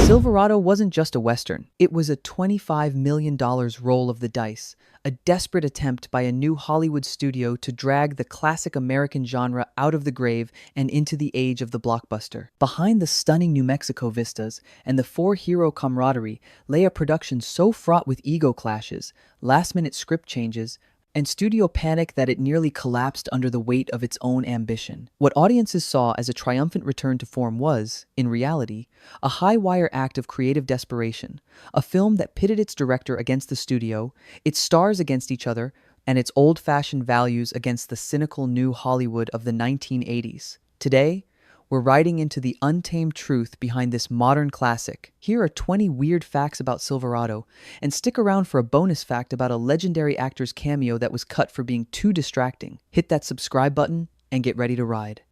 Silverado wasn't just a Western, it was a $25 million roll of the dice, a desperate attempt by a new Hollywood studio to drag the classic American genre out of the grave and into the age of the blockbuster. Behind the stunning New Mexico vistas and the four-hero camaraderie lay a production so fraught with ego clashes, last-minute script changes, and studio panic that it nearly collapsed under the weight of its own ambition. What audiences saw as a triumphant return to form was, in reality, a high-wire act of creative desperation, a film that pitted its director against the studio, its stars against each other, and its old-fashioned values against the cynical new Hollywood of the 1980s. Today, we're riding into the untamed truth behind this modern classic. Here are 20 weird facts about Silverado, and stick around for a bonus fact about a legendary actor's cameo that was cut for being too distracting. Hit that subscribe button and get ready to ride.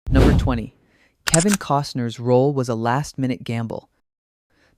Number 20. Kevin Costner's role was a last-minute gamble.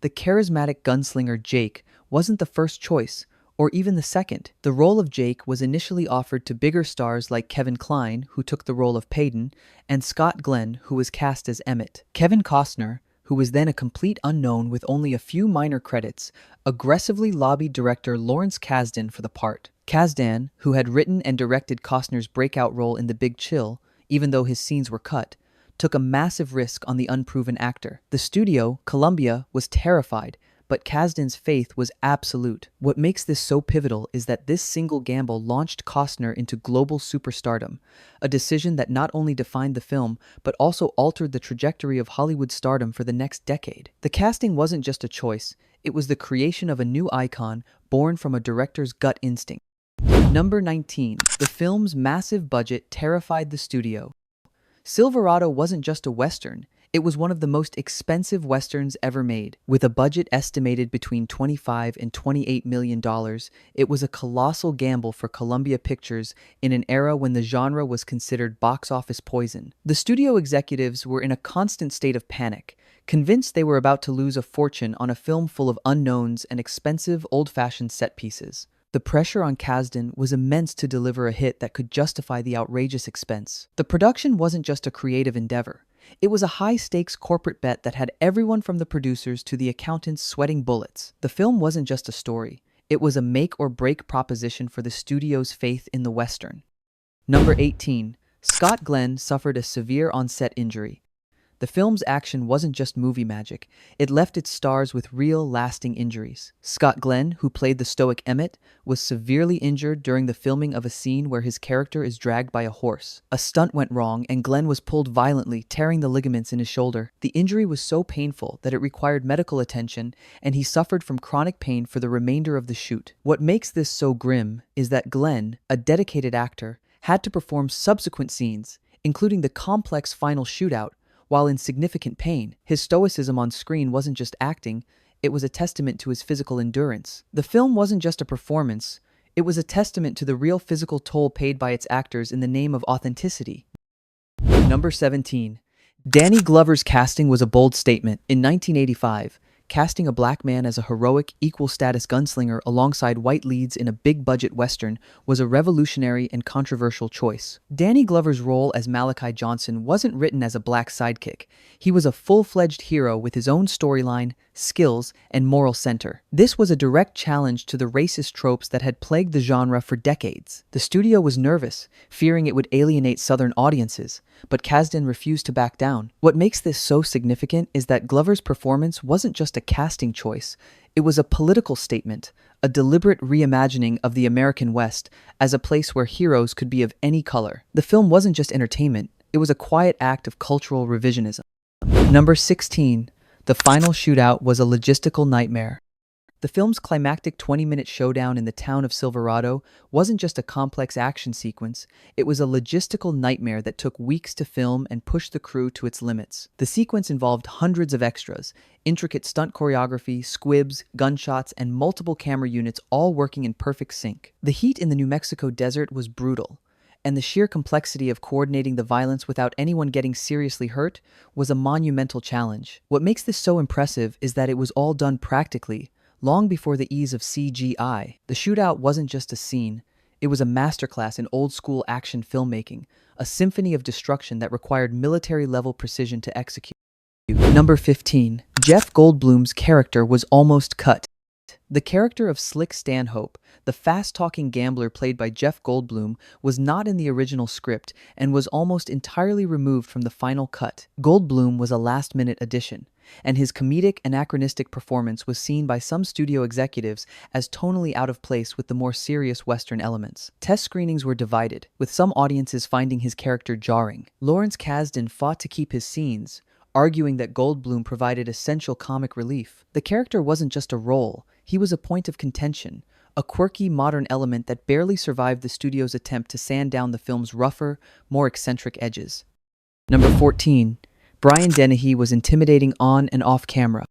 The charismatic gunslinger Jake wasn't the first choice, or even the second. The role of Jake was initially offered to bigger stars like Kevin Kline, who took the role of Peyton, and Scott Glenn, who was cast as Emmett. Kevin Costner, who was then a complete unknown with only a few minor credits, aggressively lobbied director Lawrence Kasdan for the part. Kasdan, who had written and directed Costner's breakout role in The Big Chill, even though his scenes were cut, took a massive risk on the unproven actor. The studio, Columbia, was terrified, but Kasdan's faith was absolute. What makes this so pivotal is that this single gamble launched Costner into global superstardom, a decision that not only defined the film, but also altered the trajectory of Hollywood stardom for the next decade. The casting wasn't just a choice, it was the creation of a new icon born from a director's gut instinct. Number 19. The film's massive budget terrified the studio. Silverado wasn't just a Western, it was one of the most expensive Westerns ever made. With a budget estimated between $25 and $28 million, it was a colossal gamble for Columbia Pictures in an era when the genre was considered box office poison. The studio executives were in a constant state of panic, convinced they were about to lose a fortune on a film full of unknowns and expensive, old-fashioned set pieces. The pressure on Kasdan was immense to deliver a hit that could justify the outrageous expense. The production wasn't just a creative endeavor. It was a high-stakes corporate bet that had everyone from the producers to the accountants sweating bullets. The film wasn't just a story. It was a make-or-break proposition for the studio's faith in the Western. Number 18. Scott Glenn suffered a severe on-set injury. The film's action wasn't just movie magic, it left its stars with real, lasting injuries. Scott Glenn, who played the stoic Emmett, was severely injured during the filming of a scene where his character is dragged by a horse. A stunt went wrong and Glenn was pulled violently, tearing the ligaments in his shoulder. The injury was so painful that it required medical attention, and he suffered from chronic pain for the remainder of the shoot. What makes this so grim is that Glenn, a dedicated actor, had to perform subsequent scenes, including the complex final shootout, while in significant pain. His stoicism on screen wasn't just acting, it was a testament to his physical endurance. The film wasn't just a performance, it was a testament to the real physical toll paid by its actors in the name of authenticity. Number 17. Danny Glover's casting was a bold statement. In 1985, casting a black man as a heroic, equal-status gunslinger alongside white leads in a big-budget Western was a revolutionary and controversial choice. Danny Glover's role as Malachi Johnson wasn't written as a black sidekick. He was a full-fledged hero with his own storyline, skills, and moral center. This was a direct challenge to the racist tropes that had plagued the genre for decades. The studio was nervous, fearing it would alienate Southern audiences, but Kasdan refused to back down. What makes this so significant is that Glover's performance wasn't just a casting choice, it was a political statement, a deliberate reimagining of the American West as a place where heroes could be of any color. The film wasn't just entertainment, it was a quiet act of cultural revisionism. Number 16. The final shootout was a logistical nightmare. The film's climactic 20-minute showdown in the town of Silverado wasn't just a complex action sequence, it was a logistical nightmare that took weeks to film and pushed the crew to its limits. The sequence involved hundreds of extras, intricate stunt choreography, squibs, gunshots, and multiple camera units all working in perfect sync. The heat in the New Mexico desert was brutal, and the sheer complexity of coordinating the violence without anyone getting seriously hurt was a monumental challenge. What makes this so impressive is that it was all done practically, long before the ease of CGI. The shootout wasn't just a scene, it was a masterclass in old-school action filmmaking, a symphony of destruction that required military-level precision to execute. Number 15. Jeff Goldblum's character was almost cut. The character of Slick Stanhope, the fast-talking gambler played by Jeff Goldblum, was not in the original script and was almost entirely removed from the final cut. Goldblum was a last-minute addition, and his comedic, anachronistic performance was seen by some studio executives as tonally out of place with the more serious Western elements. Test screenings were divided, with some audiences finding his character jarring. Lawrence Kasdan fought to keep his scenes, arguing that Goldblum provided essential comic relief. The character wasn't just a role, he was a point of contention, a quirky modern element that barely survived the studio's attempt to sand down the film's rougher, more eccentric edges. Number 14. Brian Dennehy was intimidating on and off camera.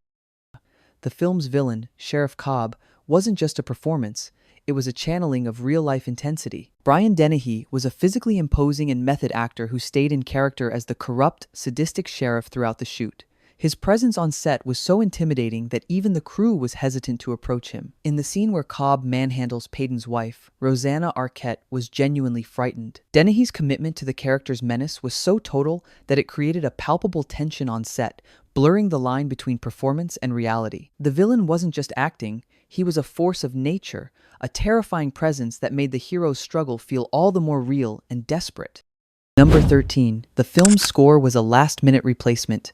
The film's villain, Sheriff Cobb, wasn't just a performance, it was a channeling of real-life intensity. Brian Dennehy was a physically imposing and method actor who stayed in character as the corrupt, sadistic sheriff throughout the shoot. His presence on set was so intimidating that even the crew was hesitant to approach him. In the scene where Cobb manhandles Peyton's wife, Rosanna Arquette was genuinely frightened. Dennehy's commitment to the character's menace was so total that it created a palpable tension on set, blurring the line between performance and reality. The villain wasn't just acting, he was a force of nature, a terrifying presence that made the hero's struggle feel all the more real and desperate. Number 13. The film's score was a last-minute replacement.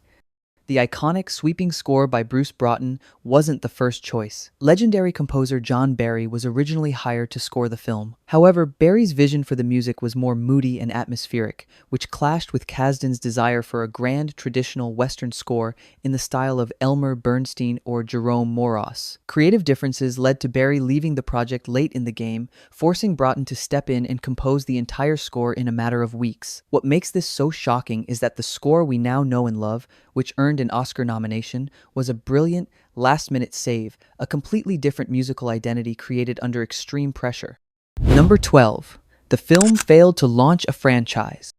The iconic sweeping score by Bruce Broughton wasn't the first choice. Legendary composer John Barry was originally hired to score the film. However, Barry's vision for the music was more moody and atmospheric, which clashed with Kasdan's desire for a grand, traditional Western score in the style of Elmer Bernstein or Jerome Moross. Creative differences led to Barry leaving the project late in the game, forcing Broughton to step in and compose the entire score in a matter of weeks. What makes this so shocking is that the score we now know and love, which earned an Oscar nomination, was a brilliant, last-minute save, a completely different musical identity created under extreme pressure. Number 12. The film failed to launch a franchise.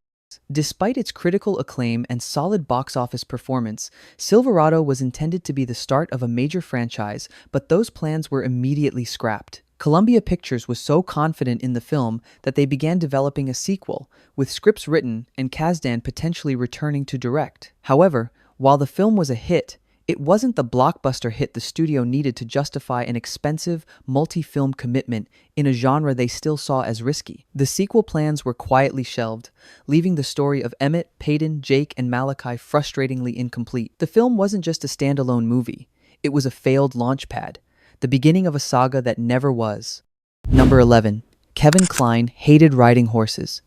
Despite its critical acclaim and solid box office performance, Silverado was intended to be the start of a major franchise, but those plans were immediately scrapped. Columbia Pictures was so confident in the film that they began developing a sequel, with scripts written and Kasdan potentially returning to direct. However, while the film was a hit, it wasn't the blockbuster hit the studio needed to justify an expensive, multi-film commitment in a genre they still saw as risky. The sequel plans were quietly shelved, leaving the story of Emmett, Peyton, Jake, and Malachi frustratingly incomplete. The film wasn't just a standalone movie, it was a failed launchpad, the beginning of a saga that never was. Number 11. Kevin Kline hated riding horses.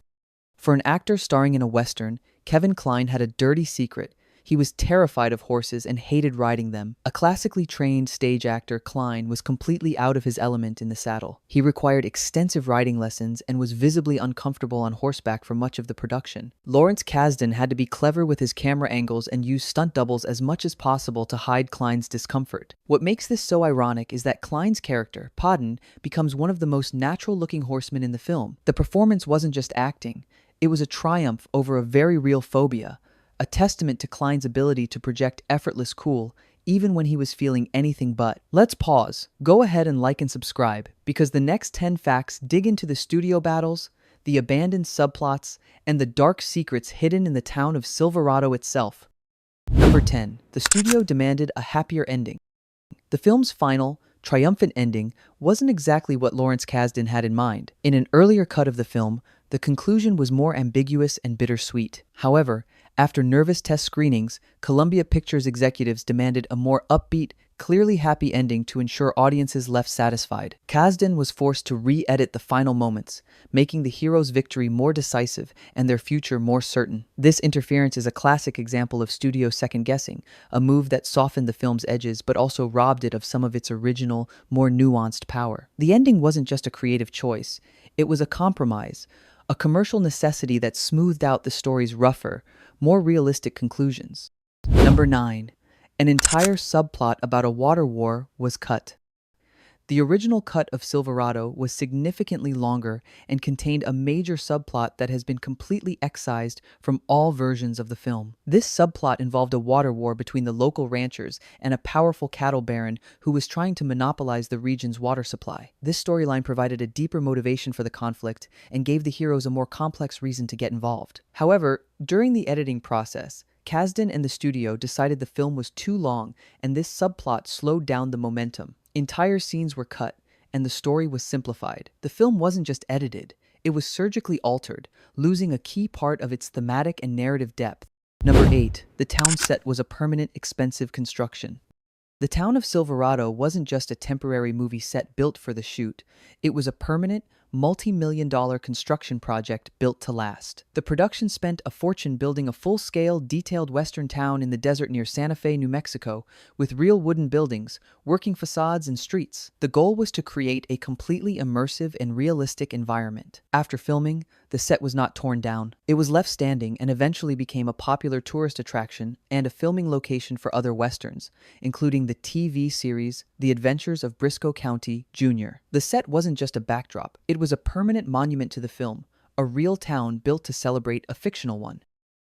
For an actor starring in a Western, Kevin Kline had a dirty secret. He was terrified of horses and hated riding them. A classically trained stage actor, Kline was completely out of his element in the saddle. He required extensive riding lessons and was visibly uncomfortable on horseback for much of the production. Lawrence Kasdan had to be clever with his camera angles and use stunt doubles as much as possible to hide Kline's discomfort. What makes this so ironic is that Kline's character, Podden, becomes one of the most natural-looking horsemen in the film. The performance wasn't just acting, it was a triumph over a very real phobia, a testament to Kline's ability to project effortless cool, even when he was feeling anything but. Let's pause. Go ahead and like and subscribe, because the next 10 facts dig into the studio battles, the abandoned subplots, and the dark secrets hidden in the town of Silverado itself. Number 10. The studio demanded a happier ending. The film's final, triumphant ending wasn't exactly what Lawrence Kasdan had in mind. In an earlier cut of the film, the conclusion was more ambiguous and bittersweet. However, after nervous test screenings, Columbia Pictures executives demanded a more upbeat, clearly happy ending to ensure audiences left satisfied. Kasdan was forced to re-edit the final moments, making the hero's victory more decisive and their future more certain. This interference is a classic example of studio second-guessing, a move that softened the film's edges but also robbed it of some of its original, more nuanced power. The ending wasn't just a creative choice, it was a compromise, a commercial necessity that smoothed out the story's rougher, more realistic conclusions. Number 9. An entire subplot about a water war was cut. The original cut of Silverado was significantly longer and contained a major subplot that has been completely excised from all versions of the film. This subplot involved a water war between the local ranchers and a powerful cattle baron who was trying to monopolize the region's water supply. This storyline provided a deeper motivation for the conflict and gave the heroes a more complex reason to get involved. However, during the editing process, Kasdan and the studio decided the film was too long, and this subplot slowed down the momentum. Entire scenes were cut, and the story was simplified. The film wasn't just edited, it was surgically altered, losing a key part of its thematic and narrative depth. Number 8. The town set was a permanent, expensive construction. The town of Silverado wasn't just a temporary movie set built for the shoot, it was a permanent, multi-million-dollar construction project built to last. The production spent a fortune building a full-scale, detailed western town in the desert near Santa Fe, New Mexico, with real wooden buildings, working facades, and streets. The goal was to create a completely immersive and realistic environment. After filming, the set was not torn down. It was left standing and eventually became a popular tourist attraction and a filming location for other westerns, including the TV series The Adventures of Briscoe County, Jr. The set wasn't just a backdrop, it was a permanent monument to the film, a real town built to celebrate a fictional one.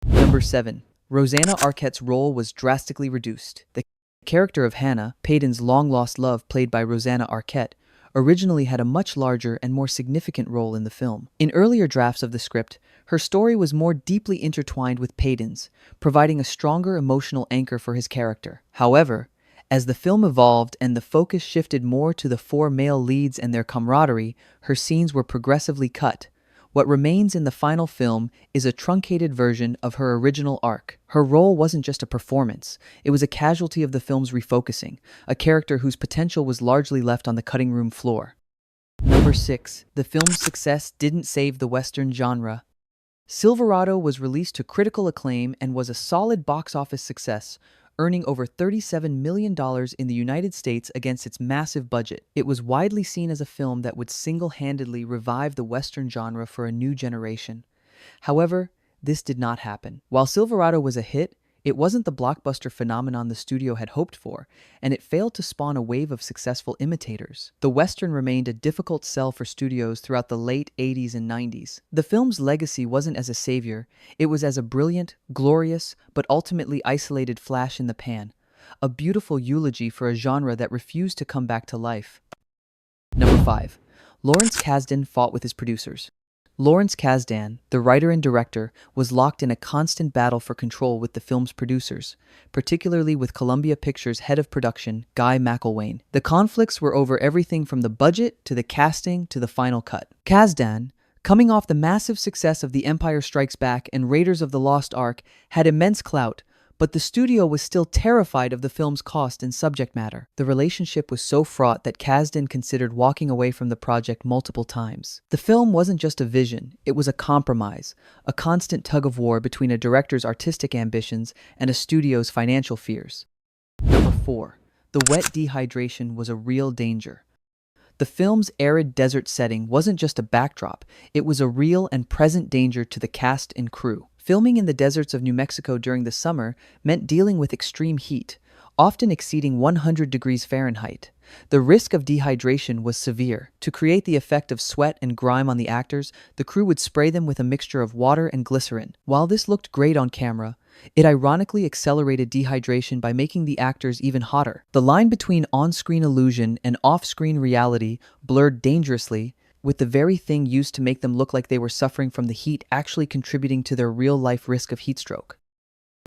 Number 7. Rosanna Arquette's role was drastically reduced. The character of Hannah, Peyton's long-lost love played by Rosanna Arquette, originally had a much larger and more significant role in the film. In earlier drafts of the script, her story was more deeply intertwined with Peyton's, providing a stronger emotional anchor for his character. However, as the film evolved and the focus shifted more to the 4 male leads and their camaraderie, her scenes were progressively cut. What remains in the final film is a truncated version of her original arc. Her role wasn't just a performance, it was a casualty of the film's refocusing, a character whose potential was largely left on the cutting room floor. Number 6. The film's success didn't save the Western genre. Silverado was released to critical acclaim and was a solid box office success, earning over $37 million in the United States against its massive budget. It was widely seen as a film that would single-handedly revive the Western genre for a new generation. However, this did not happen. While Silverado was a hit, it wasn't the blockbuster phenomenon the studio had hoped for, and it failed to spawn a wave of successful imitators. The Western remained a difficult sell for studios throughout the late 80s and 90s. The film's legacy wasn't as a savior, it was as a brilliant, glorious, but ultimately isolated flash in the pan, a beautiful eulogy for a genre that refused to come back to life. Number 5. Lawrence Kasdan fought with his producers. Lawrence Kasdan, the writer and director, was locked in a constant battle for control with the film's producers, particularly with Columbia Pictures' head of production, Guy McElwain. The conflicts were over everything from the budget to the casting to the final cut. Kasdan, coming off the massive success of The Empire Strikes Back and Raiders of the Lost Ark, had immense clout, but the studio was still terrified of the film's cost and subject matter. The relationship was so fraught that Kasdan considered walking away from the project multiple times. The film wasn't just a vision, it was a compromise, a constant tug-of-war between a director's artistic ambitions and a studio's financial fears. Number 4. The wet dehydration was a real danger. The film's arid desert setting wasn't just a backdrop, it was a real and present danger to the cast and crew. Filming in the deserts of New Mexico during the summer meant dealing with extreme heat, often exceeding 100 degrees Fahrenheit. The risk of dehydration was severe. To create the effect of sweat and grime on the actors, the crew would spray them with a mixture of water and glycerin. While this looked great on camera, it ironically accelerated dehydration by making the actors even hotter. The line between on-screen illusion and off-screen reality blurred dangerously, with the very thing used to make them look like they were suffering from the heat actually contributing to their real-life risk of heatstroke.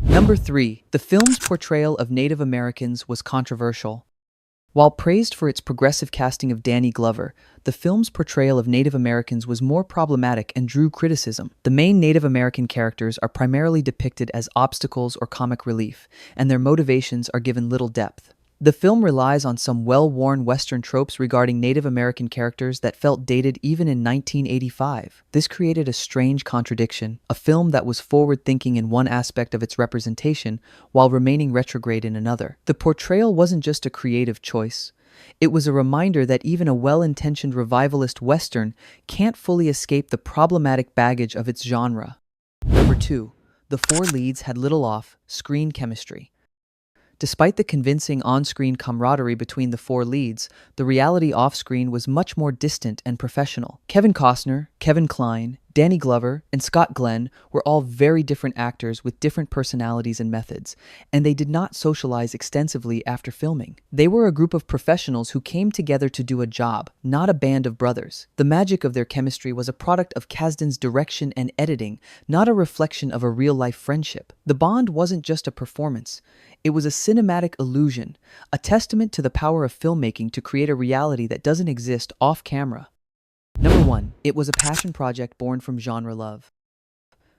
Number 3. The film's portrayal of Native Americans was controversial. While praised for its progressive casting of Danny Glover, the film's portrayal of Native Americans was more problematic and drew criticism. The main Native American characters are primarily depicted as obstacles or comic relief, and their motivations are given little depth. The film relies on some well-worn Western tropes regarding Native American characters that felt dated even in 1985. This created a strange contradiction, a film that was forward-thinking in one aspect of its representation while remaining retrograde in another. The portrayal wasn't just a creative choice. It was a reminder that even a well-intentioned revivalist Western can't fully escape the problematic baggage of its genre. Number 2. The 4 leads had little off-screen chemistry. Despite the convincing on-screen camaraderie between the 4 leads, the reality off-screen was much more distant and professional. Kevin Costner, Kevin Kline, Danny Glover and Scott Glenn were all very different actors with different personalities and methods, and they did not socialize extensively after filming. They were a group of professionals who came together to do a job, not a band of brothers. The magic of their chemistry was a product of Kasdan's direction and editing, not a reflection of a real-life friendship. The bond wasn't just a performance. It was a cinematic illusion, a testament to the power of filmmaking to create a reality that doesn't exist off-camera. Number 1. It was a passion project born from genre love.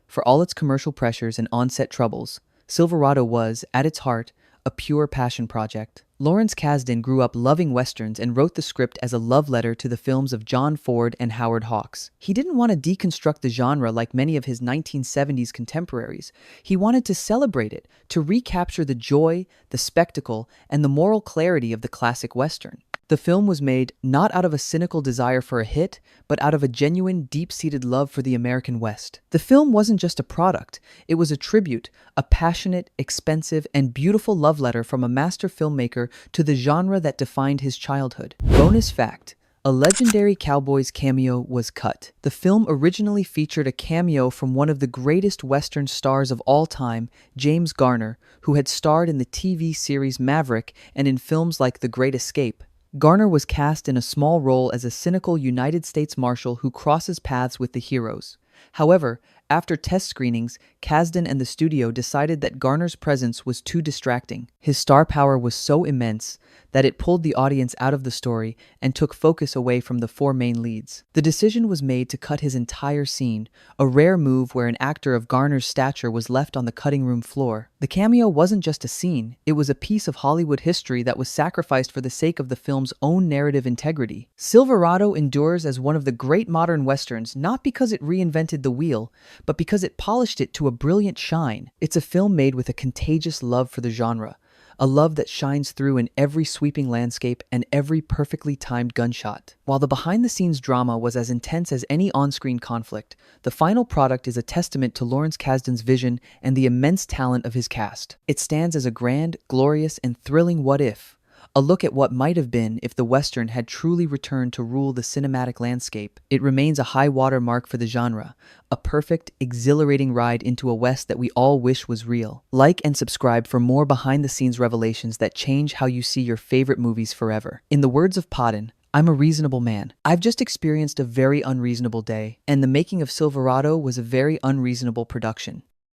For all its commercial pressures and on-set troubles, Silverado was, at its heart, a pure passion project. Lawrence Kasdan grew up loving westerns and wrote the script as a love letter to the films of John Ford and Howard Hawks. He didn't want to deconstruct the genre like many of his 1970s contemporaries. He wanted to celebrate it, to recapture the joy, the spectacle, and the moral clarity of the classic western. The film was made not out of a cynical desire for a hit, but out of a genuine, deep-seated love for the American West. The film wasn't just a product, it was a tribute, a passionate, expensive, and beautiful love letter from a master filmmaker to the genre that defined his childhood. Bonus fact: a legendary Cowboys cameo was cut. The film originally featured a cameo from one of the greatest Western stars of all time, James Garner, who had starred in the TV series Maverick and in films like The Great Escape. Garner was cast in a small role as a cynical United States Marshal who crosses paths with the heroes. However, after test screenings, Kasdan and the studio decided that Garner's presence was too distracting. His star power was so immense that it pulled the audience out of the story and took focus away from the four main leads. The decision was made to cut his entire scene, a rare move where an actor of Garner's stature was left on the cutting room floor. The cameo wasn't just a scene, it was a piece of Hollywood history that was sacrificed for the sake of the film's own narrative integrity. Silverado endures as one of the great modern westerns not because it reinvented the wheel, but because it polished it to a brilliant shine. It's a film made with a contagious love for the genre, a love that shines through in every sweeping landscape and every perfectly timed gunshot. While the behind-the-scenes drama was as intense as any on-screen conflict, the final product is a testament to Lawrence Kasdan's vision and the immense talent of his cast. It stands as a grand, glorious, and thrilling what-if, a look at what might have been if the Western had truly returned to rule the cinematic landscape. It remains a high-water mark for the genre, a perfect, exhilarating ride into a West that we all wish was real. Like and subscribe for more behind-the-scenes revelations that change how you see your favorite movies forever. In the words of Podden, I'm a reasonable man. I've just experienced a very unreasonable day, and the making of Silverado was a very unreasonable production.